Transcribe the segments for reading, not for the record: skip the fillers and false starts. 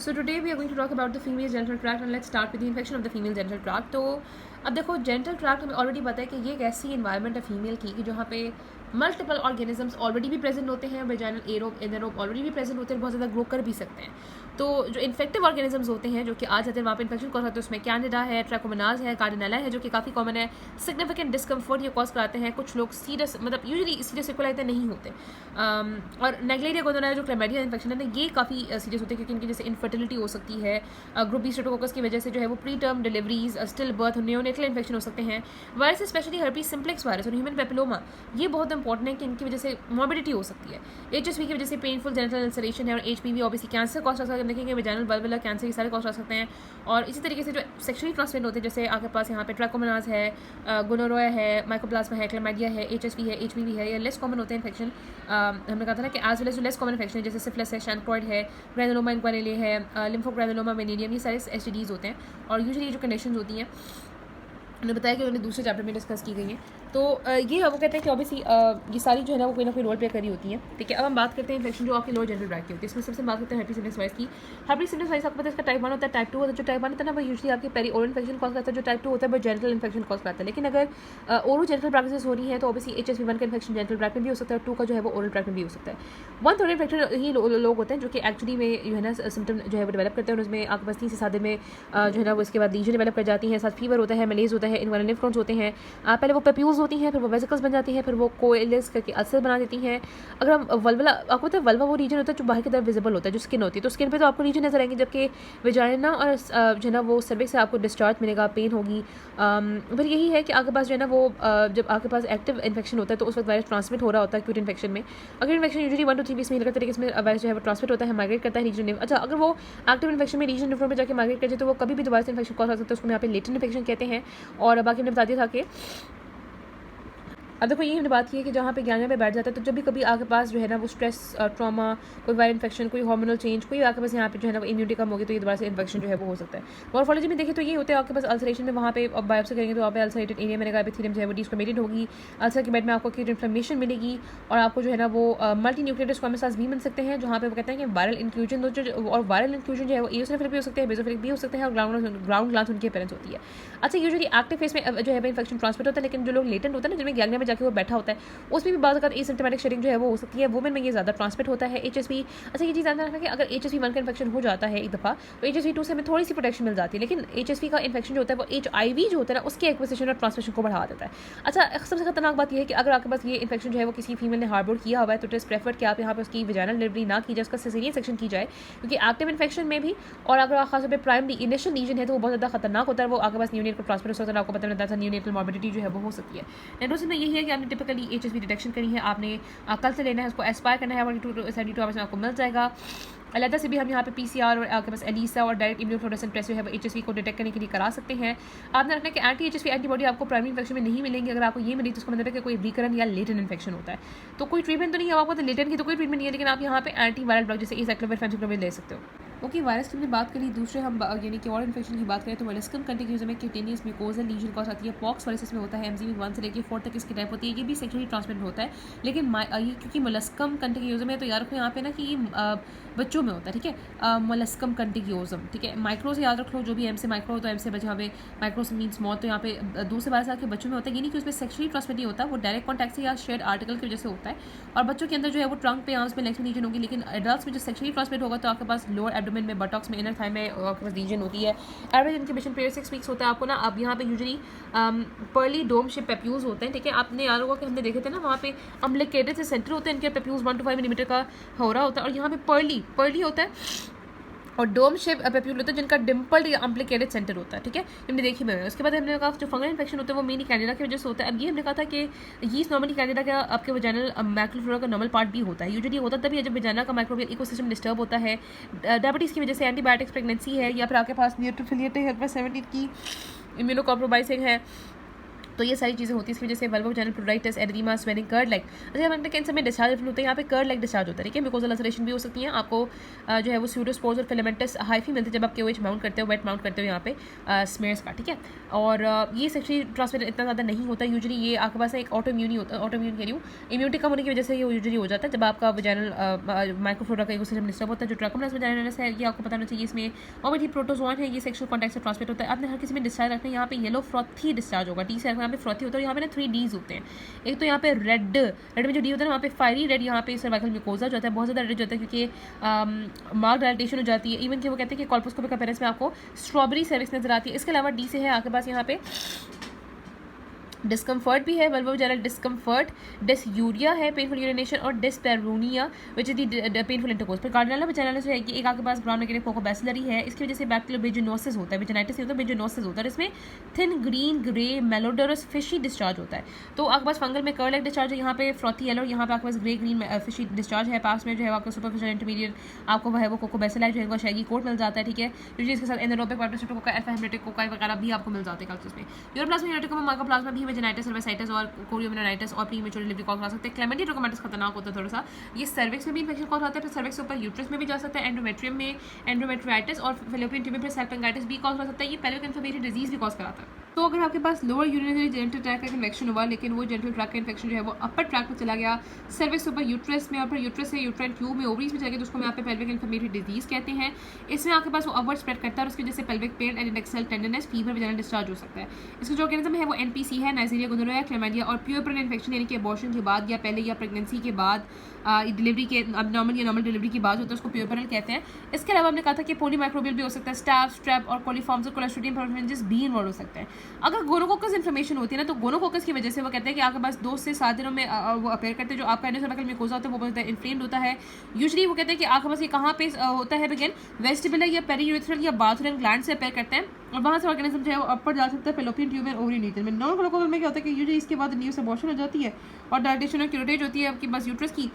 So today we are going to talk about the female genital tract and let's start with the infection of the female genital tract. तो अब देखो genital tract हमें already पता है कि ये एक ऐसी इन्वायरमेंट है फीमेल की कि जहाँ पे मल्टीपल ऑर्गेनिजम्स ऑलरेडी भी प्रेजेंट होते हैं, वेजाइनल एरोब एनारोब ऑलरेडी भी प्रेजेंट होते हैं, बहुत ज़्यादा ग्रो कर भी सकते हैं. तो जो इन्फेक्टिव ऑर्गेनिजम्स होते हैं जो कि आ जाते हैं वहाँ पे इन्फेक्शन कॉज होते हैं, उसमें कैंडिडा है, ट्रैकोमोनाज है, कार्डिनेला है, जो कि काफ़ी कॉमन है. सिग्निफिकेंट डिस्कम्फर्ट ये कॉज कराते हैं. कुछ लोग सीरियस मतलब यूजुअली सीरियस सिक्वल इतने नहीं होते. और नेग्लेरिया गोनोरिया जो क्लैमिडिया इन्फेक्शन है ये काफ़ी सीरियस होते हैं क्योंकि इनकी जैसे इनफर्टिलिटी हो सकती है. ग्रुप बी स्ट्रेप्टोकोकस की वजह से जो है वो pre term deliveries, still birth, neonatal infection हो सकते हैं. Virus specially herpes simplex virus और ह्यूमन पेपिलोमा ये बहुत इंपॉर्टेंट है कि इनकी वजह से मॉर्बिडिटी हो सकती है. एचएसवी की वजह से पेनफुल जेनिटल अल्सरेशन है और एचपीवी ऑब्वियसली कैंसर कॉज कर सकते हैं. देखेंगे वेजाइनल बल्बुला कैंसर ये सारे कॉज कर सकते हैं. और इसी तरीके से जो सेक्सुअली ट्रांसमिटेड होते हैं जैसे आपके पास यहाँ पे ट्रैकोमोनाज है, गोनोरिया है, माइकोप्लाज्मा है, क्लैमिडिया है, एचएसवी है, एचपीवी है, ये लेस कॉमन होते हैं इन्फेक्शन. हमने कहा था ना कि एज वेल एज जो लेस कॉमन इन्फेक्शन है जैसे सिफिलिस है, शैंक्रोइड है, ग्रैनुलोमा इनक्वानेले है, लिम्फोग्रैनुलोमा वेनेरियम, ये सारे एसटीडीज होते हैं. और यूजुअली जो कंडीशंस होती हैं उन्होंने बताया कि उन्होंने दूसरे चैप्टर में डिस्कस की गई हैं. तो ये वो कहते हैं कि ऑब्वियसली ये सारी जो है ना कोई रोल प्ले करी होती हैं. ठीक है, अब हम बात करते हैं इन्फेक्शन जो आपकी लोअर जेनिटल ट्रैक्ट की होती है. इसमें सबसे बात करते हैं herpes simplex वायरस की. herpes simplex वायरस आपको पता है इसका टाइप 1 होता है, टाइप 2 होता है. जो टाइप 1 होता है ना वो यूजुअली आपके पेरी ओरल इन्फेक्शन कॉज करता है. जो टाइप 2 होता है वो जेनिटल इन्फेक्शन कॉज करता है. लेकिन अगर ओरो जेनिटल प्रैक्टिस हो रही है तो ऑब्वियसली HSV1 का इन्फेक्शन जेनिटल ट्रैक्ट में भी हो सकता है, 2 का जो है वो ओरल ट्रैक्ट में भी हो सकता है. 1/3 इन्फेक्टेड ही लोग होते हैं जो कि एक्चुअली में जो है ना सिम्टम जो है वो डेवलप करते हैं. और उसमें आपके पास 3 से 7 दिन में जो है ना वो इसके बाद लीजन डेवलप कर जाती हैं. साथ फीवर होता है, मलेज होता है, इन्वायरल लिम्फ नोड्स होते हैं. पहले वो पेप्यूल्स होती हैं, फिर वो वेसिकल्स बन जाती हैं, फिर वो कोएलिस करके अल्सर बना देती हैं. अगर हम वल्वला, आपको पता है वल्वा वो रीजन होता है जो बाहर की तरफ विजिबल होता है, जो स्किन होती है. तो स्किन पे तो आपको रीजन नजर आएंगे, जबकि वेजाइना और जो है ना वो सर्विक्स से आपको डिस्चार्ज मिलेगा, पेन होगी. फिर यही है कि आपके पास जो है ना वो जब आपके पास एक्टिव इन्फेक्शन होता है तो उस वक्त वायरस ट्रांसमिट हो रहा होता है एक्यूट इन्फेक्शन में. अगर इन्फेक्शन यूजुअली 1 to 3 वीक्स में लगता है इसमें वायरस जो है वो ट्रांसमिट होता है, माइग्रेट करता है रीजन. अच्छा, अगर वो एक्टिव इन्फेक्शन में रीजन में जाकर माइग्रेट कर जाए तो वो कभी भी दोबारा से इन्फेक्शन कॉज कर सकता है. उसको यहाँ पे लेटेंट इन्फेक्शन कहते हैं. और बाकी हमने बता दिया था कि अब देखो ये हमने बात की है कि जहाँ पे ग्यारह पे बैठ जाता है तो जब भी कभी आपके पास जो है ना वो स्ट्रेस, ट्रॉमा, कोई वायरल इन्फेक्शन, कोई हार्मोनल चेंज, कोई आपके पास यहाँ पे जो है ना इम्यूनिटी कम होगी तो ये दोबारा से इन्फेक्शन जो है वो हो सकता है. मॉर्फोलॉजी में देखें तो ये होता है आपके पास अल्सरेशन में वहाँ पे बायोप्सी करेंगे तो वहाँ पे अल्सरेटेड एरिया में एपिथेलियम जो है वो डिस्क्रिमिनेटेड होगी. अल्सर के बेड में आपको एक्यूट इन्फ्लेमेशन मिलेगी और आपको जो है ना वो मल्टी न्यूक्लिएटेड स्क्वामस भी मिल सकते हैं जहाँ पे वो कहते हैं कि वायरल इंक्लूजन. और वायरल इंक्लूजन जो है वो एओसिनोफिलिक भी हो सकते हैं, बेसोफिलिक भी हो सकते हैं और ग्राउंड ग्लांस उनकी अपीयरेंस होती है. अच्छा, यूजुअली एक्टिव फेस में जो है इन्फेक्शन ट्रांसमिट होता है, लेकिन जो लोग लेटेंट होता है ना जिनमें गैंग्लिया में जाके वो बैठा होता है उसमें भी बात अगर एसिम्प्टोमेटिक शेडिंग जो है वो हो सकती है. वुमेन में ये ज़्यादा ट्रांसमिट होता है. HSV, अच्छा ये चीज़ ध्यान रखना कि अगर HSV1 का इन्फेक्शन हो जाता है एक दफ़ा तो HSV2 से हमें थोड़ी सी प्रोटेक्शन मिल जाती है, लेकिन HSV का इन्फेक्शन जो होता है वो HIV जो होता है ना उसके एक्विजिशन और ट्रांसमिशन को बढ़ा देता है. अच्छा, सबसे खतरनाक बात यह है कि अगर आपके पास ये इन्फेक्शन जो है वो किसी फीमेल ने हार्बोर किया हुआ है तो इट इज़ प्रेफर्ड कि आप यहाँ पर उसकी वेजाइनल डिलीवरी ना की जाए, उसका सिजेरियन सेक्शन की जाए, क्योंकि एक्टिव इन्फेक्शन में भी और अगर खासतौर पर प्राइमरी इनिशियल लीजन है तो वो बहुत ज़्यादा खतरनाक होता है. वो आपके पास न्यूनेट को ट्रांसफर हो सकता है. आपको पता लगता है न्यूनेटल मॉर्बिडिटी जो है वो हो सकती है. नेट्रोसिस में यही है कि आपने टिपिकली HSV डिटेक्शन करी है, आपने कल से लेना है, उसको एस्पायर करना है, 72 आवर्स में आपको मिल जाएगा. अलग से भी हम यहाँ पे PCR और आपके पास एलिसा और डायरेक्ट इम्यूनोफ्लोरेसेंस टेस्ट जो है वो HSV को डिटेक्ट करने के लिए करा सकते हैं. आपने रखना है कि एंटी HSV एंटीबॉडी आपको प्राइमरी इन्फेक्शन में नहीं मिलेंगी. अगर आपको ये मिली तो उसका मतलब है कि कोई रिकरेंट या लेटेंट इन्फेक्शन होता है. तो कोई ट्रीटमेंट तो नहीं है आपको, तो लेटेंट की तो कोई ट्रीटमेंट नहीं है, लेकिन आप यहाँ पे एंटी वायरल ड्रग जैसे एसाइक्लोविर, फेविपिराविर ले सकते हो. ओके, वायरस की हमने बात करी. दूसरे हम यानी कि और इन्फेक्शन की बात करें तो मोलस्कम कंटेगियोजम में क्यूटेनियस म्यूकोजल लीजन कॉज आती है. पॉक्स वायरस में होता है, MCV 1 से लेकर 4 तक इसकी टाइप होती है. ये भी सेक्सुअली ट्रांसमिटेड होता है, लेकिन ये क्योंकि मोलस्कम कंटेगियोजम है तो याद रखो यहाँ पे ना कि ये बच्चों में होता है. ठीक है, मोलस्कम कंटेगियोजम. ठीक है, माइक्रो से याद रख लो, जो भी M से माइक्रो तो M से बचा पे माइक्रो से मीन स्मॉल, तो यहाँ पे 2 से 12 साल के बच्चों में होता है. ये नहीं कि उसमें सेक्सुअली ट्रांसमिट नहीं होता, वो डायरेक्ट कॉन्टैक्ट से या शेयर आर्टिकल की वजह से होता है. और बच्चों के अंदर जो है वो ट्रंक पे, आर्म्स में, लेग्स में लीजन होगी. लेकिन एडल्ट्स में जो सेक्सुअली ट्रांसमिट होगा तो आपके पास लोअर एब्डोमेन में, बटॉक्स में, इनर थाई में आपके पास लीजन होती है. एवरेज इनक्यूबेशन पीरियड 6 वीक्स होता है. आपको ना अब यहाँ पे यूजुअली पर्ली डोम शेप पेप्यूज होते हैं. ठीक है, आपने याद होगा कि हमने देखे थे ना वहाँ पे अम्लिकेटेड से सेंटर होते हैं, इनके पेप्यूज 1 to 5 मिलीमीटर का हो रहा होता है. और यहाँ पे पर्ली होता है और डोम शेप पेप्यूल होता है जिनका डिम्पल्ड या अम्प्लिकेटेड सेंटर होता है. ठीक है, हमने देखी मैंने. उसके बाद हमने कहा जो फंगल इन्फेक्शन होता है वो मेनली कैंडिडा की वजह से होता है. अब ये हमने कहा था कि यीस्ट नॉर्मली कैंडिडा का आपके वेजाइनल मैक्रोफ्लोरा का नॉर्मल पार्ट भी होता है. यूजुअली होता तभी है जब वेजाइना का माइक्रोबियल इकोसिस्टम डिस्टर्ब होता है. डायबिटीज़ की वजह से, एंटीबायोटिक्स, प्रेगनेंसी है, या फिर आपके पास न्यूट्रोफिलिया हेल्पर 17 की इम्यूनो कॉम्प्रोमाइजिंग है. तो ये सारी चीज़ें होती हैं, इसकी वजह से vulvovaginal pruritus, oedema, swelling, curd like, अच्छा हम कैंसर में डिस्चार्ज होते हैं, यहाँ पे कर्ड लाइक डिस्चार्ज होता है, ठीक है। म्यूकोजल अल्सरेशन भी हो सकती है, आपको जो है वो स्यूडोस्पोर्स और फिलामेंटस हाइफी मिलते हैं जब आप KOH माउंट करते हो, वेट माउंट करते हो यहाँ पे स्मेयर्स का, ठीक है। और ये सेक्शुअली ट्रांसमिटेड इतना ज़्यादा नहीं होता यूजुअली, ये आपके पास एक ऑटो इम्यून होता है, ऑटो इम्यून कह रही हूँ, इम्यूनिटी कम होने की वजह से ये यूजुअली हो जाता है जब आपका वजाइनल माइक्रोफ्लोरा का इकोसिस्टम डिस्टर्ब होता है। जो ट्रैकोमोनास वजाइनस है ये आपको पता होना चाहिए, इसमें ओमेटी प्रोटोजोन है, ये सेक्सुअल कॉन्टैक्ट से ट्रांसमिट होता है। आपने हर किसी में डिस्चार्ज रखना है, यहाँ पे येलो फ्रॉथी डिस्चार्ज होगा, टी से यहाँ पे फ्रॉथी होता है, यहाँ पे ना 3 Ds होते हैं। एक तो यहाँ पे रेड में जो डी होता है ना, वहाँ पे फायरी रेड, यहाँ पे सर्वाइकल म्यूकोजा जो होता है बहुत ज़्यादा रेड होता है, क्योंकि मार्क डायलिटेशन हो जाती है। इवन कि वो कहते हैं कि कॉल्पोस्कोपिक अपीयरेंस में आपको स्ट्रॉबेरी सर्विस नजर आती है। इसके अलावा डी से है आपके पास यहाँ पे डिस्कम्फर्ट भी है, वल्वोवैजिनल डिस्कम्फर्ट, डिसयूरिया है, पेनफुल यूरिनेशन, और dyspareunia which is the painful intercourse. पर कार्डिनल वजाइनलिस जो है कि एक आपके पास ब्राउन नेगेटिव कोकोबैसिलरी है, इसकी वजह से बैक्टीरियल वेजिनोसिस होता है, वेजिनाइटिस नहीं होता, वेजिनोसिस होता है, इसमें thin green grey malodorous fishy discharge होता है। तो आपके पास फंगल में कर्ल लाइक डिस्चार्ज है, यहाँ पे फ्रॉथी येलो, यहाँ पे आपके पास ग्रे ग्रीन फिशी डिस्चार्ज है। पास में जो है आपका सुपरफिशियल इंटरमीडिएट आपको वह है वो कोकोबैसिलाई जो है शैगी कोट मिल जाता है, ठीक है। यूजुअली इसके साथ anaerobic vibration cocci, alpha haemolytic cocci वगैरह भी आपको मिल जाते हैं कल्चर्स में। यूरोप्लाज्मा यूनिटिकम माइकोप्लाज्मा भी वेजिनाइटिस, सर्वाइसाइटिस और कोरियोमेनिटिस और प्रीमेच्योर डिलीवरी कॉज करा सकते हैं। क्लेमेंटिया ट्रोकोमाटिस खतरनाक होता है थोड़ा सा, ये सर्विक्स में भी इंफेक्शन कॉज होता है, फिर सर्विक्स के ऊपर यूट्रस में भी जा सकता है, एंडोमेट्रियम में एंडोमेट्राइटिस और फेलोपियन ट्यूब में सल्पिंगाइटिस भी कॉज कर सकता है, ये पेल्विक इन्फ्लेमेटरी डिजीज भी कॉज कराता है। तो अगर आपके पास लोअर यूरिनरी जेनिटल ट्रैक्ट का इन्फेक्शन हुआ, लेकिन वो जेनिटल ट्रैक्ट का इन्फेक्शन जो है वो अपर ट्रैक्ट में चला गया, सर्विक्स ऊपर यूट्रस में, और फिर यूट्रस से यूट्राइन ट्यूब में, ओवरीज में चला गया, तो उसको हम यहाँ पे पेल्विक इन्फ्लेमेटरी डिजीज कहते हैं। इसमें आपके पास वो अपवर्ड स्प्रेड करता है और उसकी वजह से pelvic pain, एडेक्सल tenderness, fever, vaginal discharge हो सकता है। इसका जो ऑर्गेनिज्म है वो NPC है, नाइजीरिया गोनोरिया, क्लैमिडिया और प्यूबरन इन्फेक्शन, यानी कि अबॉर्शन के बाद या पहले या प्रेगनेंसी के बाद, डिलीवरी के नॉर्मल या नॉर्मल डिलीवरी के बाद होता है, उसको प्यूबरल कहते हैं। इसके अलावा हमने कहा था कि पोलीमाइक्रोबियल भी हो सकता है, स्टैफ, स्ट्रैप और कोलिफॉर्म्स और कोलेस्ट्रीडियम परफेंजिस भी इन्वॉल्व हो सकते हैं। अगर गोनोकोकस इन्फ्लेमेशन होती है ना, तो गोनोकोकस की वजह से वो कहते हैं कि आपके पास 2 से 7 दिनों में वो अपेयर करते हैं, जो आपका एंडोसर्वाइकल म्यूकोजा होता है वो बहुत ज़्यादा इन्फ्लेम्ड होता है। यूजुअली वो कहते हैं कि आपके पास ये कहाँ पे होता है, बिगिन वेस्टिबुलर या पेरीयूरेथ्रल या बाथरूम ग्लैंड से अपेयर करते हैं, और वहाँ से ऑर्गेनिज्म जो है वो अपर जा सकता है फेलोपियन ट्यूब में, ओवरी नीचे में। नॉन गोनोकोकल में क्या होता है कि यूजुअली इसके बाद न्यूज अबॉर्शन हो जाती है और डायलेटेशन और क्यूरेटेज होती है आपकी बस यूट्रस की।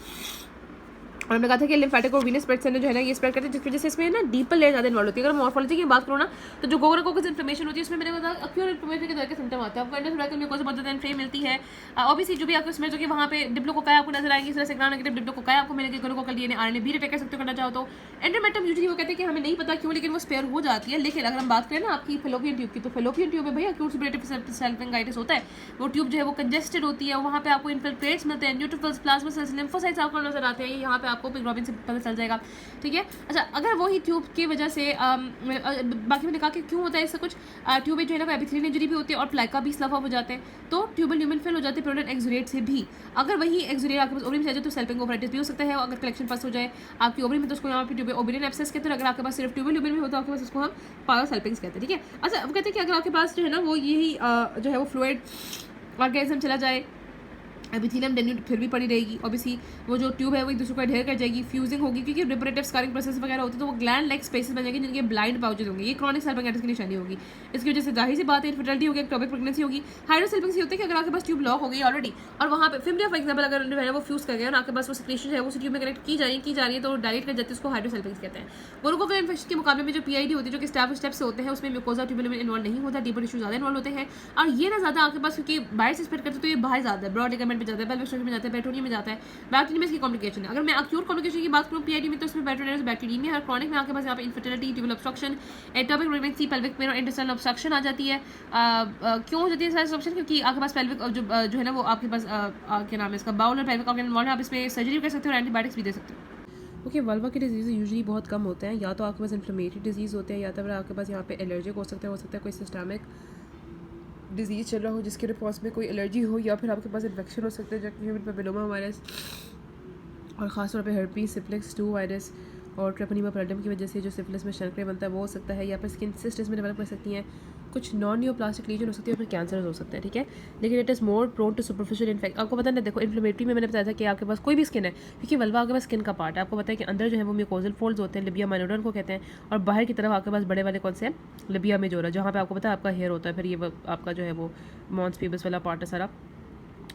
और हमने कहा था कि लिम्फेटिक और वीनस स्प्रेड से जो है ना ये स्प्रेड करते हैं, जिसकी वजह से इसमें ना डीपर लेयर ज़्यादा इन्वॉल्व होती है। अगर मॉर्फोलॉजी की बात करो ना, तो जो गोनोकोकस इन्फ्लेमेशन होती है उसमें मैंने कहा अक्यूट इन्फ्लेमेशन के तरह के सिम्टम आते हैं, आपको एंडोसर्वाइकल म्यूकोजा बहुत ज़्यादा इन्फ्लेम मिलती है। ऑब्वियसली जो भी आपको इसमें जो कि वहाँ पे डिप्लोकोकाई आपको नजर आएंगे, इस तरह से ग्राम नेगेटिव डिप्लोकोकाई आपको मिलेगी, गोनोकोकल DNA RNA भी डिटेक्ट कर सकते हो करना चाहो तो। एंडोमेट्रियम यूजुअली वो कहते हैं कि हमें नहीं पता क्यों, लेकिन वो स्पेयर हो जाती है। लेकिन अगर हम बात करें ना आपकी फेलोपियन ट्यूब की, तो फेलोपियन ट्यूब में भैया अक्यूट सेपरेटिव सल्पिंगाइटिस होता है, वो ट्यूब जो है वो कंजेस्टेड होती है, वहाँ पे आपको इन्फिल्ट्रेट्स मिलते हैं, न्यूट्रोफिल्स, प्लाज्मा सेल्स, लिम्फोसाइट्स आपको नजर आते हैं, यहाँ पे आपको ग्लोबिन से पता चल जाएगा, ठीक है। अच्छा, अगर वही ट्यूब की वजह से बाकी मैंने कहा कि क्यों होता है इससे कुछ, ट्यूब जो है ना एपिथेलियल इंजरी भी होती है और प्लाइका भी स्लफ हो जाते हैं, तो ट्यूबल ल्यूमेन फेल हो जाते हैं प्रोडक्ट एक्सुरेट से भी। अगर वही एक्सुरेट आपके पास ओवरी में जाए तो सेल्पिंग ओवराइटिस भी हो सकता है, अगर कलेक्शन पास हो जाए आपकी ओवरी में तो उसको यहाँ पे ट्यूब ओवरियन एब्सेस कहते हैं। अगर आपके पास सिर्फ ट्यूबल ल्यूमेन में होता है आपके पास, उसको हम पारासेल्पिंग्स कहते हैं, ठीक है। अच्छा, अब कहते हैं कि अगर आपके पास जो है ना वो यही जो है वो फ्लूइड ऑर्गेनिज्म चला जाए, एपिथेलियम डेन्यूट फिर भी पड़ी रहेगी, ऑब्वियसली वो जो ट्यूब है वो एक दूसरे को अडहेयर कर जाएगी, फ्यूजिंग होगी, क्योंकि रिपरेटिव स्कारिंग प्रोसेस वगैरह होती है, तो वो ग्लैंड लाइक स्पेसेस बन जाएंगे जिनके ब्लाइंड पाउचेज होंगे, ये क्रॉनिक सल्पिंगाइटिस की निशानी होगी। इसकी वजह से जाहिर सी बात है इनफर्टिलिटी होगी, एक्टोपिक प्रेगनेंसी होगी। हाइड्रोसेल्पिंग्स होता है कि अगर आपके पास ट्यूब लॉक हो गई ऑलरेडी और वहाँ पे फिम्ब्रिया फॉर एग्जाम्पल अगर जो है वो फ्यूज कर गया और आपके पास वो सिक्रेशन है वो ट्यूब में कनेक्ट की जा रही है तो डायरेक्ट कर जाती है, उसको हाइड्रोसेल्पिंग्स कहते हैं। गोनोकोकल इन्फेक्शन के मुकाबले में जो PID होती है, जो कि स्टेप से होते हैं, उसमें म्यूकोजा ट्यूबल में इन्वॉल्व नहीं होता, डीपर टिश्यू ज़्यादा इन्वॉल्व होते हैं, और ये ना ज़्यादा आपके पास क्योंकि बाहर से स्प्रेड करते तो ये बाहर ज़्यादा है, ब्रॉड लिगामेंट में जाता है, पेल्विक स्ट्रक्चर में जाता है, पेट्रोनियम में जाता है, बैक्टीरिया में इसकी कॉम्प्लिकेशन है। अगर मैं अक्यूट कॉम्प्लिकेशन की बात करूँ PID में, तो इसमें बैक्टीरिया और क्रॉनिक में आपके पास यहाँ पे infertility, tubal obstruction, ectopic pregnancy, pelvic pain और इंटेस्टाइनल ऑब्स्ट्रक्शन आ जाती है। क्यों हो जाती है सारी ऑब्स्ट्रक्शन? क्योंकि आपके पास पेल्विक जो है ना वो आपके पास क्या नाम है इसका, बाउल और पेल्विक ऑर्गन इन्वॉल्व है, आप इसमें सर्जरी कर सकते हो और एंटीबायोटिक्स भी दे सकते हो। ओके, वल्वा के डिजीज़ यूजुअली बहुत कम होते हैं, या तो आपके पास इन्फ्लेमेटरी डिजीज़ होते हैं, या तो फिर आपके पास यहाँ पे एलर्जिक हो सकता है कोई सिस्टमिक डिजीज़ चल रहा हो जिसके रिस्पॉन्स में कोई एलर्जी हो, या फिर आपके पास इन्फेक्शन हो सकता है जैसे ह्यूमन पेपिलोमा वायरस और ख़ासतौर पे हर्पीस सिम्प्लेक्स 2 वायरस और ट्रेपोनिमा पैराडाइम की वजह से जो सिफिलिस में शंकरे बनता है वो हो सकता है, या फिर स्किन सिस्टम्स में डेवलप कर सकती हैं, कुछ नॉन न्यूप्लास्टिक लीजन हो सकती है और फिर कैंसर हो सकता है, ठीक है। लेकिन it is more prone to superficial infect. आपको पता है ना, देखो इन्फ्लेमेटरी में मैंने बताया था कि आपके पास कोई भी स्किन है, क्योंकि वल्वा आपके पास स्किन का पार्ट है, आपको पता है कि अंदर जो है वो म्यूकोजल फोल्ड्स होते हैं, लिबिया माइनोरम को कहते हैं, और बाहर की तरफ आपके पास बड़े वाले कौन से हैं, लिबिया मेजोरा, जहाँ पे आपको पता है आपका हेयर होता है, फिर ये आपका जो है वो मॉन्स पीबस वाला पार्ट है सारा,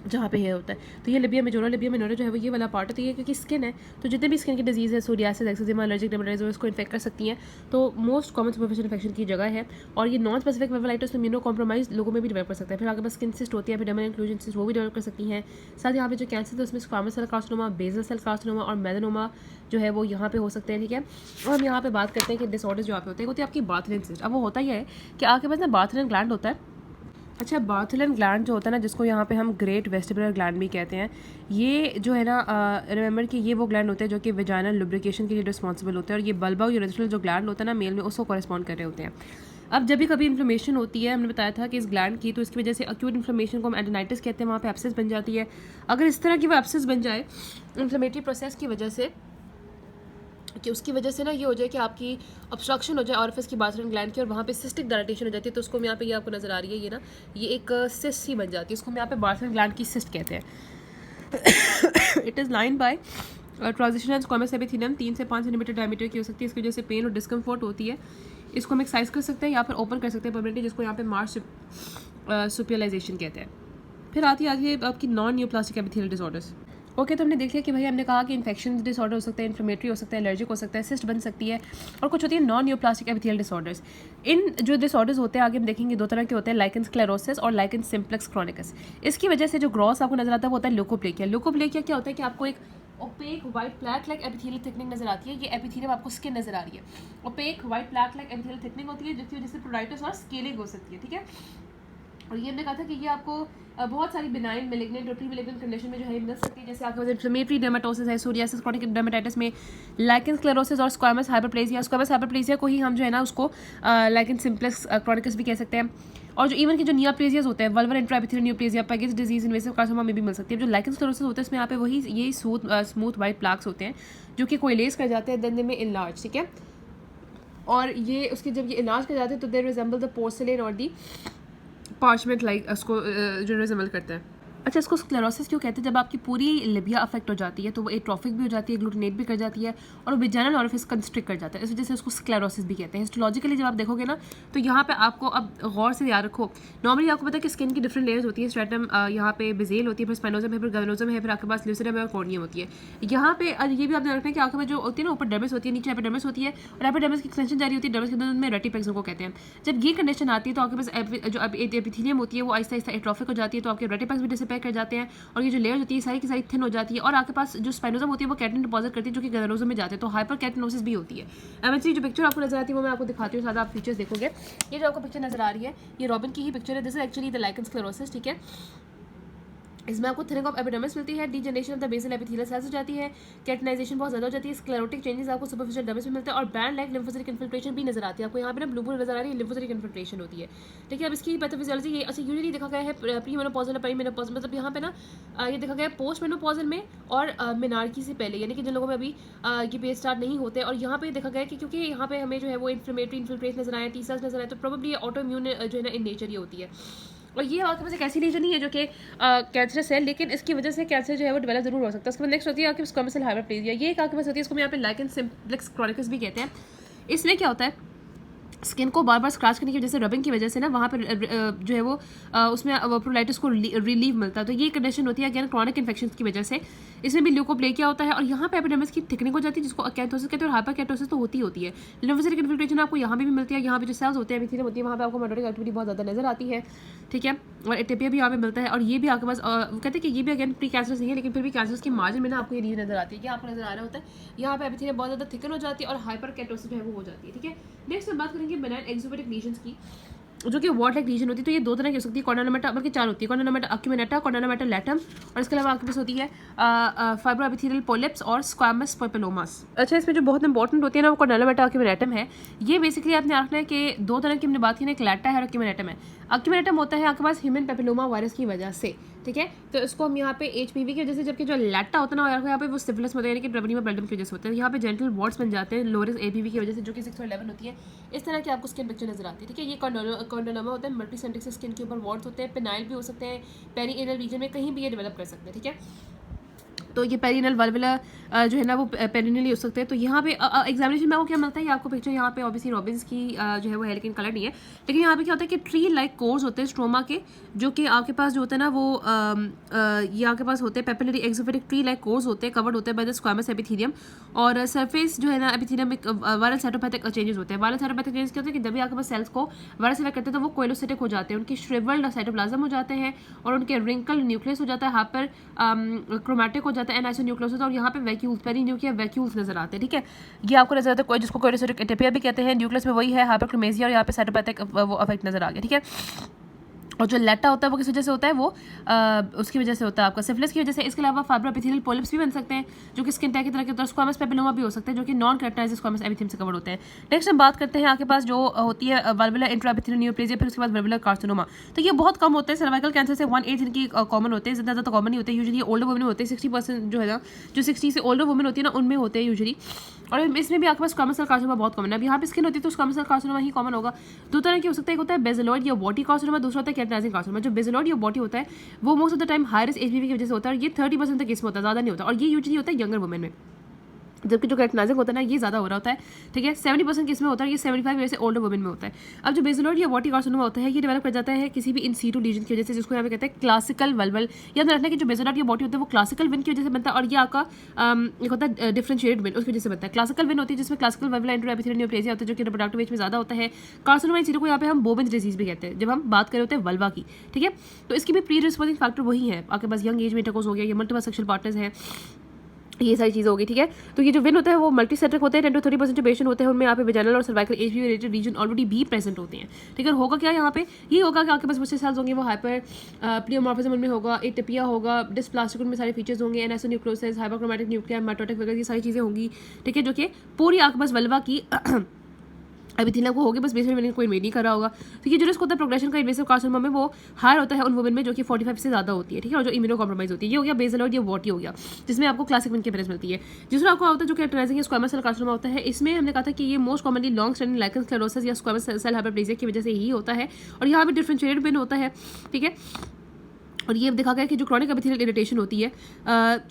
जहाँ पे हेयर होता है। तो ये लिबिया मेजोरा, लिबिया मिनोरा जो है वो ये वाला पार्ट होती है, क्योंकि स्किन है तो जितने भी स्किन की डिजीज़ है, सोरियासिस, एक्जिमा, एलर्जिक डर्मेटाइटिस, इसको इन्फेक्ट कर सकती हैं। तो मोस्ट कॉमन सुपरफिशियल इन्फेक्शन की जगह है, और ये नॉन स्पेसिफिक वेवलाइटिस इम्यूनो कॉम्प्रोमाइज लोगों में भी डेवलप कर सकता है। फिर आगे बस स्किन सिस्ट होती है, फिर डर्मल इंक्लूजन सिस्ट, वो भी डेवलप कर सकती हैं। साथ ही यहाँ पे जो कैंसर है उसमें squamous cell carcinoma, basal cell carcinoma और मेलानोमा जो है वो यहाँ पे हो सकते हैं, ठीक है। और हम यहाँ पे बात करते हैं कि डिसऑर्डर्स जो यहाँ पे होते हैं, होती है आपकी बार्थलिन सिस्ट। अब वो होता ही है कि आपके पास ना बार्थलिन ग्लैंड होता है। अच्छा, बार्थलिन ग्लैंड जो होता है ना, जिसको यहाँ पे हम ग्रेट वेस्टिबुलर ग्लैंड भी कहते हैं, ये जो है ना, रिमेंबर कि ये वो ग्लैंड होते हैं जो कि वेजाइनल लुब्रिकेशन के लिए रिस्पॉन्सिबल होते हैं, और ये बल्बा यूरेथ्रल जो ग्लैंड होता है ना मेल में, उसको कॉरेस्पॉन्ड कर रहे होते हैं। अब जब भी कभी इन्फ्लेमेशन होती है, हमने बताया था कि इस ग्लैंड की, तो इसकी वजह से एक्यूट इन्फ्लेमेशन को हम एडेनाइटिस कहते हैं, वहाँ पे एब्सेस बन जाती है। अगर इस तरह की वो एब्सेस बन जाए इन्फ्लेमेटरी प्रोसेस की वजह से, कि उसकी वजह से ना ये हो जाए कि आपकी ऑब्स्ट्रक्शन हो जाए ऑरिफिस की बाथरूम ग्लैंड की, और वहाँ पे सिस्टिक डायलेटेशन हो जाती है, तो उसको हम यहाँ पे ये आपको नज़र आ रही है, ये ना ये एक सिस्ट ही बन जाती है, उसको हम यहाँ पे बाथरूम ग्लैंड की सिस्ट कहते हैं। It is line by transition and squamous epithelium, 3 से 5 सेंटीमीटर डायमीटर की हो सकती है। इसकी वजह से पेन और डिस्कम्फर्ट होती है। इसको हम एक्सरसाइज कर सकते हैं या फिर ओपन कर सकते हैं परमानेंटली, जिसको यहाँ पे मार्च सुपियलाइजेशन कहते हैं। फिर आती है आपकी non neoplastic epithelial disorders. Okay, तो हमने देख लिया कि भाई हमने कहा कि इन्फेक्शन डिसऑर्डर हो सकता है, इन्फ्लेमेटरी हो सकता है, एलर्जिक हो सकता है, सिस्ट बन सकती है, और कुछ होती है नॉन न्यूप्लास्टिक एपिथेलियल डिसऑर्डर्स। इन जो डिसऑर्डर्स होते हैं आगे हम देखेंगे 2 तरह के होते हैं, लाइकेन स्क्लेरोसिस और लाइकेन सिम्प्लेक्स क्रॉनिकस। इसकी वजह से जो ग्रॉस आपको नजर आता है वो होता है ल्यूकोप्लेकिया। ल्यूकोप्लेकिया क्या होता है कि आपको एक opaque white plaque like epithelial thickening नजर आती है। ये एपिथेलियम आपको स्किन नजर आ रही है, opaque white plaque like epithelial thickening होती है, जिसकी वजह से प्रोडाइटिस और स्केलिंग हो सकती है, ठीक है। और ये हमने कहा था कि ये आपको बहुत सारी बिनाइन मेलिग्नेंट और प्री मेलिग्नेंट कंडीशन में जो है मिल सकती है, जैसे आपके पास इन्फ्लेमेटरी डर्मेटोसिस है, सोरियासिस, क्रोनिक डर्मेटाइटिस में, लाइकेन स्क्लेरोसिस और स्क्वामस हाइपरप्लेसिया। स्क्वामस हाइपरप्लेसिया को ही हम जो है ना उसको लाइकेन सिम्प्लेक्स क्रॉनिकस भी कह सकते हैं। और जो इवन के जो नियोप्लेजियाज होते हैं, vulvar intraepithelial neoplasia, Paget's disease, invasive carcinoma में भी मिल सकती है। जो लाइकेन स्क्लेरोसिस होता है इसमें यहाँ पे वही यही स्मूथ वाइट प्लाक्स होते हैं जो कि कोइलेज कर जाते हैं, देन में इनलार्ज, ठीक है। और ये उसके जब ये इलाज कर जाते हैं तो दे रिजेंबल द पोर्सिलेन और दी पार्चमेंट लाइक, उसको जो रिजेंबल करता है। अच्छा, इसको स्क्लेरोसिस क्यों कहते हैं? जब आपकी पूरी लिबिया अफेक्ट हो जाती है तो वो एट्रोफिक भी हो जाती है, ग्लूटिनेट भी कर जाती है, और वो वेजाइनल ऑरिफिस कंस्ट्रिक्ट कर जाता है, इस वजह से उसको स्क्लेरोसिस भी कहते हैं। हिस्टोलॉजिकली जब आप देखोगे ना तो यहाँ पे आपको, अब गौर से याद रखो, नॉर्मली आपको पता है कि स्किन की डिफरेंट लेयर्स होती है। स्ट्रेटम यहाँ पे बेजेल होती है, फिर स्पाइनोजम है, फिर गवेनोजम है, फिर आपके पास ल्यूसिडम है और कॉर्नियम होती है। यहाँ पे ये भी आप ध्यान रखना है कि आंखों में जो होती है ना, ऊपर डर्मिस होती है, नीचे एपिडर्मिस होती है, और एपिडर्मिस की एक्सटेंशन जारी होती है डर्मिस के अंदर में रेटिपेक्स को कहते हैं। जब ये कंडीशन आती है तो आपके पास जो एपिथेलियम होती है वो आहिस्ता आहिस्ता एट्रोफिक हो जाती है, तो आपके रेटिपेक्स भी डिसअपीयर कर जाते हैं, और ये जो लेयर होती है सारी की सारी थिन हो जाती है, और आपके पास जो स्पाइनोजम होती है वो कैटिन डिपॉजिट करती है जो कि गवेनोजम में जाते हैं, तो हाइपर कैटिनोसिस भी होती है। एमएचसी जो पिक्चर आपको नजर आती है वो मैं आपको दिखाती हूँ, साथ आप फीचर्स देखोगे। ये जो आपको पिक्चर नजर आ रही है ये रॉबिन की ही पिक्चर है, this is actually the lichen sclerosis, ठीक है। इसमें आपको थिनिंग ऑफ एपिडर्मिस मिलती है, degeneration of the basal epithelial cells हो जाती है, कैटनाइजेशन बहुत ज़्यादा हो जाती है, स्क्लेरोटिक चेंजेस आपको सुपरफिशियल डर्मिस में मिलते हैं, और बैंड लाइक लिम्फोसिटिक इन्फिल्ट्रेशन भी नजर आती है। आपको यहाँ पे ना ब्लू नजर आ रही है, लिम्फोसिटिक इन्फिल्ट्रेशन होती है, ठीक है। अब इसकी पैथोफिजियोलॉजी ये अच्छा यूजुअली देखा गया है प्री मेनोपॉजल और पेरीमेनोपॉजल, मतलब यहाँ पे ना ये देखा गया है पोस्ट मेनोपॉजल में और मेनार्की से पहले, यानी कि जिन लोगों में अभी ये पेज स्टार्ट नहीं होते। और यहाँ पे देखा गया है कि क्योंकि यहाँ पे हमें जो है वो इन्फ्लेमेटरी इन्फिल्ट्रेशन नजर आया, टी सेल्स नजर आए, तो प्रोबेबली ऑटो इम्यून जो है ना इन नेचर ये होती है। और ये आपके पास एक ऐसी रीजन नहीं है जो कि कैंसरस है, लेकिन इसकी वजह से कैंसर जो है वो डेवलप जरूर हो सकता है। उसके बाद नेक्स्ट होती है आपकी स्क्वामस सेल हाइपरप्लेसिया, ये एक आपके पास होती है, इसको हम यहाँ पे लाइकेन सिम्प्लेक्स क्रॉनिकस भी कहते हैं। इसमें क्या होता है, स्किन को बार बार स्क्रैच करने की वजह से, रबिंग की वजह से ना वहाँ पर जो है वो उसमें प्रोलाइटिस को रिलीव मिलता है, तो ये कंडीशन होती है अगेन क्रॉनिक इन्फेक्शन की वजह से। इसमें भी ल्यूकोप्लेकिया होता है, और यहाँ पे एपिडर्मिस की थिकनिंग हो जाती है जिसको अकैंथोसिस कहते हैं, और हाइपरकैंथोसिस तो होती है। लिम्फोसिटिक इन्फिल्ट्रेशन आपको यहाँ पे भी मिलती है, यहाँ पे जो सेल्स होते हैं एपिथेलियम होती है वहाँ पे आपको मेटाबॉलिक एक्टिविटी बहुत ज़्यादा नजर आती है, ठीक है। और एटेपिया भी यहाँ पे मिलता है, और ये भी आपके पास कहते हैं कि ये भी अगेन प्री कैंसरस नहीं है, लेकिन फिर भी कैंसरस के मार्जिन में ना आपको ये रीजन नजर आती है, कि आपको नजर आ रहा होता है यहाँ पे एपिथेलियम बहुत ज़्यादा थिकन हो जाती है और हाइपरकैंथोसिस जो है वो हो जाती है, ठीक है। नेक्स्ट हम बात करेंगे बेनाइन एक्सोबैटिक लीजन्स की, जो कि वॉट लाइक लीजन होती है। तो ये 2 तरह की हो सकती है, कॉर्डानोमेटा, बल्कि 4 होती है, कॉर्डानोमेटा अक्यूमिनेटा, कॉर्डानोमेटा लैटम, और इसके अलावा आपके पास होती है फाइब्रोएपिथेलियल पोलिप्स और स्क्वामस पेपिलोमास। अच्छा, इसमें जो बहुत इंपॉर्टेंट होती है ना वो कॉर्डानोमेटा अक्यूमिनेटम है। ये बेसिकली आपने रखना है कि 2 तरह की हमने बात की ना, एक लैटा है और अक्यूमिनेटम है। अक्यूमिनेटम होता है आपके पास ह्यूमन पेपिलोमा वायरस की वजह से, ठीक है। तो इसको हम यहाँ पे HPV की वजह से, जबकि जो लैटा होता है ना यहाँ पे वो सिफिलिस होता है, यानी कि ट्रेपनीमा पेल्टम की वजह से होता है। यहाँ पे जेंटल वॉर्ड्स बन जाते हैं लोअर APV की वजह से, जो कि 611 होती है। इस तरह की आपको स्किन पिक्चर नजर आती है, ठीक है। ये कॉन्डोलोमा होता है, मल्टीसेंट्रिक से स्किन के ऊपर वॉर्ड्स होते हैं, पेनाइल भी हो सकते हैं, पेरी एनल रीजन में कहीं भी ये डेवलप कर सकते हैं, ठीक है। तो ये पेरिनल वाल्वुला जो है ना वो पेरिनली हो सकते हैं। तो यहाँ पे एग्जामिनेशन में आपको क्या मिलता है, ये आपको पिक्चर यहाँ पे ऑब्वियसली रॉबिन्स की जो है वो है, लेकिन कलर नहीं है। लेकिन यहाँ पे क्या होता है कि ट्री लाइक कोर्स होते हैं स्ट्रोमा के, जो कि आपके पास जो होता है ना वो ये आपके पास होते हैं पेपिलरी एक्सोफेटिक ट्री लाइक कोर्स होते हैं, कवर्ड होते हैं बाय द स्क्वामस एपिथेलियम। और सरफेस जो है ना एपिथेलियम में वायरल साइटोपैथिक चेंजेस होते हैं। वायरल साइटोपैथिक चेंजेस क्या होते हैं कि जब भी आपके पास सेल्स को वायरस अटैक करते हैं तो वो कोइलोसिटिक हो जाते हैं, उनकी श्रिवल्ड साइटोप्लाज्म हो जाते हैं और उनके रिंकल न्यूक्लियस हो जाता है, हाइपर क्रोमैटिक हो जाता है, एनाइसोन्यूक्लियस होता है, और यहाँ पे वैक्यूल्स पेरीन्यूक्लियर वैक्यूल्स नजर आते हैं। ठीक है, ये आपको नजर आता है जिसको कोइलोसिटिक एटेपिया भी कहते हैं। न्यूक्लियस में वही है हाइपरक्रोमेसिया और यहाँ पे साइटोपैथिक वो अफेक्ट नजर आ गया। ठीक है, और जो लेटा होता है वो किस वजह से होता है, वो उसकी वजह से होता है आपका सिफिलिस की वजह से। इसके अलावा फाइब्रो एपिथेलियल पॉलिप्स भी बन सकते हैं जो कि स्किन टैग की तरह के होता है। स्क्वामस पेपिलोमा भी हो सकते हैं जो कि नॉन कैरेक्टराइज्ड स्क्वामस एपिथेलियम से कवर होते हैं। नेक्स्ट हम बात करते हैं आपके पास जो होती है वाल्वुलर इंट्राएपिथेलियल न्यूप्लेजिया, फिर उसके बाद वाल्वुलर कार्सिनोमा। तो ये बहुत कम होते हैं, सर्वाइकल कैंसर से 1/8 इनकी कॉमन होते हैं, ज़्यादा कॉमन नहीं होते। यूजुअली ओल्डर वुमेन में होते हैं, 60% जो है ना, जो 60 से ओल्डर वुमेन होती है ना उनमें होते हैं यूजुअली। और इसमें भी आपके पास स्क्वामस सेल कार्सिनोमा बहुत कॉमन है। अब यहाँ पे स्किन होती है तो स्क्वामस सेल कार्सिनोमा ही कॉमन होगा। दो तरह की हो सकता है, एक होता है बेसिलॉइड या वॉटी कार्सिनोमा, दूसरा होता है केराटिनाइजिंग कार्सिनोमा। जो बेसिलॉइड या वॉटी होता है वो most of the time high risk HPV की वजह से होता है, और ये 30% तक केस में होता है, ज़्यादा नहीं होता, और ये यूजुअली होता है यंगर वुमेन में। जबकि जो केराटिनाइजिंग होता है ना ये ज़्यादा हो रहा होता है। ठीक है, 70% केस में होता है, ये 75 ईयर से ओल्डर वुमेन में होता है। अब जो बेसिलॉइड या वॉटी कार्सिनोमा होता है ये डेवलप कर जाता है किसी भी इन सीटू लीजन की वजह से, जिसको यहाँ पे कहते हैं क्लासिकल वल्वल। याद रखना कि जो बेसिलॉइड या वॉटी होता है वो क्लासिकल विन की वजह से बनता है, और ये आपका एक होता है डिफरेंशिएटेड विन, उसकी वजह से बनता है। क्लासिकल विन होती है जिसमें क्लासिकल वल्वुलर इंट्राएपिथेलियल न्यूप्लेजिया होता है जो कि रिप्रोडक्टिव एज में ज़्यादा होता है। कार्सिनोमा इन सीटू को यहाँ पे हम बोवेन्स डिजीज भी कहते हैं जब हम बात कर रहे होते हैं वल्वा की। ठीक है, तो इसकी भी प्री डिस्पोजिंग फैक्टर वही है, आपके पास यंग एज में इंटरकोर्स हो गया, ये मल्टीपल सेक्सुअल पार्टनर्स हैं, ये सारी चीज़ होगी। ठीक है, तो ये जो विन होता है वो मल्टी सेट्रिक होते हैं, 10 to 30% जो पेशेंट होते हैं उनमें यहाँ पे वेजाइनल और cervical HPV related region already भी प्रेजेंट होते हैं। ठीक है, होगा क्या यहाँ पे, ये होगा कि आपके पास बच्चे सेल्स होंगे वो हाइपर प्लियोमॉर्फिज्म उनमें होगा, एटिपिया होगा, डिस्प्लास्टिक उनमें सारे फीचर्स होंगे, एनाइसोन्यूक्लियोसिस, हाइपरक्रोमैटिक न्यूक्लियर, मेटोटिक वगैरह ये सारी चीज़ें होंगी। ठीक है, जो कि पूरी आपके पास वल्वा की एपिथेलियम को होगी, बस बेस में कोई इन्वेड नहीं कर रहा होगा। तो ये जो रिस्क होता है प्रोग्रेशन का इन्वेसिव कार्सिनोमा में वो हायर होता है उन वुमेन में जो कि 45 से ज़्यादा होती है। ठीक है, और जो इम्यूनो कॉम्प्रोमाइज होती है, ये हो गया बेसिलॉइड या वॉटी हो गया, जिसमें आपको क्लासिक विन की प्रेस मिलती है। दूसरा आपको होता है जो कैरेक्टराइजिंग स्क्वामस सेल कार्सिनोमा होता है, इसमें हमने कहा था कि ये most commonly long standing lichen sclerosis या स्क्वामस सेल हाइपरप्लेजिया की वजह से ही होता है, और यहाँ पे डिफरेंशिएटेड विन होता है। ठीक है, और ये देखा गया कि जो क्रॉनिक एपिथेलियल इरिटेशन होती है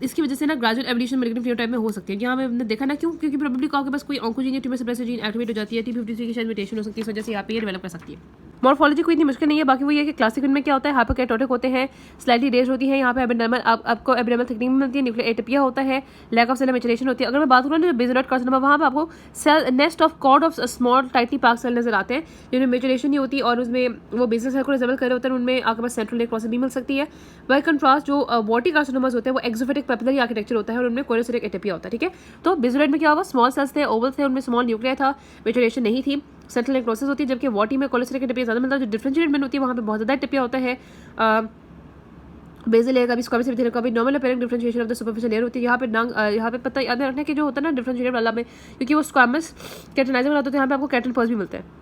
इसकी वजह से ना ग्रेजुअल एवोल्यूशन मैलिग्नेंट फिनोटाइप में हो सकती है। यहाँ पे हमने देखा ना क्यों, क्योंकि प्रोबेबली आपके पास कोई ऑन्कोजीन या ट्यूमर सप्रेसर जीन एक्टिवेट हो जाती है, T53 की शायद म्यूटेशन हो सकती है, इस वजह से यहाँ पे ये डेवलप कर सकती है। मॉर्फोलॉजी कोई इतनी मुश्किल नहीं है, बाकी वो ये कि क्लासिक में क्या होता है, हाइपरकेटोटिक होते हैं, स्लाइटली रेज होती है, यहाँ पे एबिडर्मल आपको एबिडर्मल थिकनिंग मिलती है, न्यूक्लियर एटिपिया होता है, लैक ऑफ सेलुलर मैचुरेशन होती है। अगर मैं बात करूँ ना बेसिलॉइड कार्सिनोमा, वहाँ पे आपको cell nest of cord of small tightly packed cell नजर आते हैं जिनमें मैचुरेशन नहीं होती और उसमें वो बेसिल सेल को रिजेबल कर रहे होते हैं, उनमें आपके पास सेंट्रल नेक प्रोसेस भी मिल सकती है। बाय कंट्रास्ट जो वॉटी कार्सिनोमास होते हैं वो एक्सोफेटिक पेपिलरी आर्किटेक्चर होता है और उनमें कोइलोसिटिक एटिपिया होता है। ठीक है, तो बेसिलॉइड में क्या होगा, स्मॉल सेल्स थे, ओवल थे, उनमें स्मॉल न्यूक्लियर था, मैचुरेशन नहीं थी, सेंट्रल नेक प्रोसेस होती है, जबकि वॉटी में कोइलोसिटिक एटिपिया ज़्यादा मिलता है। जो डिफरेंशिएटेड विन होती है वहाँ पे बहुत ज़्यादा एटिपिया होता है। बेसिल लेयर का भी स्क्वामस एपिथेलियम का भी normal apparent differentiation of the superficial layer होती है। यहाँ पे पता याद रखना कि जो होता है ना डिफरेंशिएटेड वाला में, क्योंकि वो स्क्वामस कैरेटिनाइजिंग वाला होता है, यहाँ पे आपको कैरेटिन पल्स भी मिलता है।